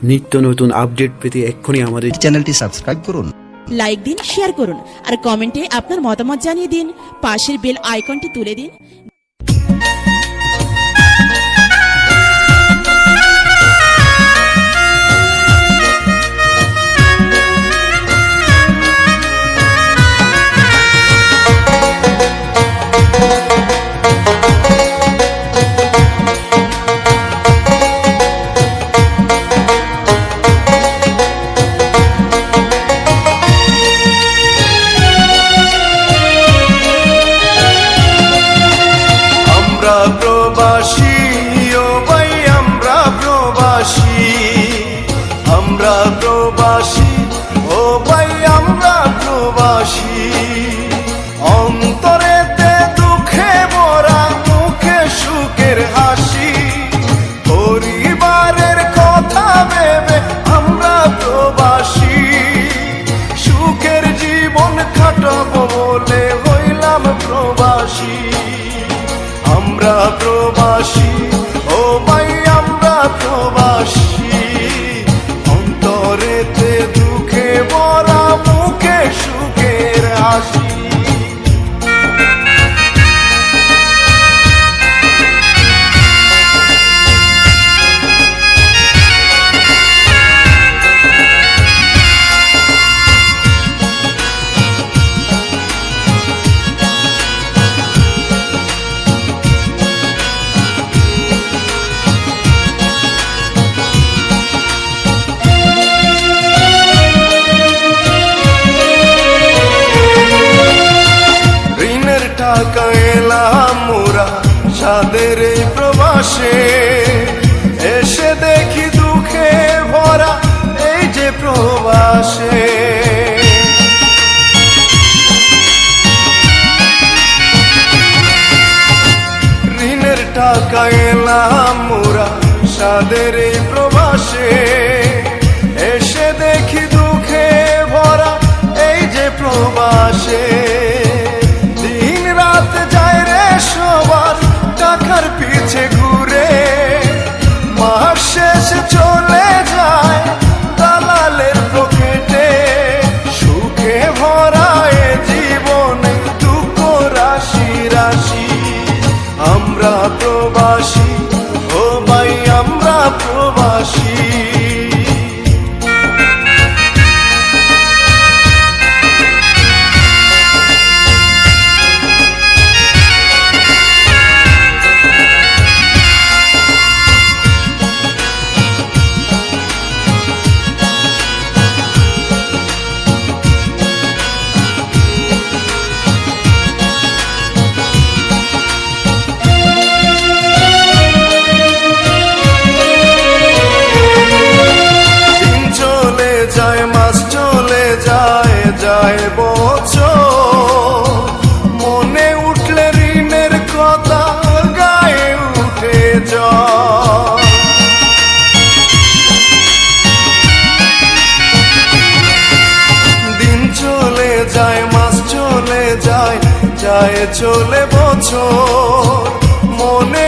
নিত্য নতুন আপডেট পেতে এক্ষুনি আমাদের চ্যানেলটি সাবস্ক্রাইব করুন, লাইক দিন, শেয়ার করুন আর কমেন্টে আপনার মতামত জানিয়ে দিন। পাশের বেল আইকনটি তুলে দিন। প্রবাসী ও ভাই আমরা প্রবাসী, আমরা প্রবাসী ও ভাই আমরা প্রবাসী। অন্তরেতে দুঃখে ভরা, মুখে সুখের হাসি, পরিবারের কথা ভেবে আমরা প্রবাসী। সুখের জীবন কাটাবো বলে হইলাম প্রবাসী। আমরা প্রবাসী ও ভাই আমরা প্রবাসী, অন্তরেতে দুঃখে ভরা, মুখে সুখের হাসি। টাকা এলাম মোরা সাদের এই প্রবাসে, এসে দেখি দুঃখে ভরা এই যে প্রবাসে। ঋণের টাকা এলাম মোরা সাদের এই প্রবাসে, এসে দেখি দুঃখে ভরা এই যে প্রবাসে। সবার টাকার পিছে ঘুরে মাস শেষে চলে যায় দালালের পকেটে। সুখে ভরা এ জীবনে দুঃখ রাশি রাশি। আমরা প্রবাসী ও ভাই আমরা প্রবাসী। যায় বছর, মনে উঠলে ঋণের কথা গায়ে উঠে যায়। দিন চলে যায়, মাস চলে যায়, যায় চলে বছর, মনে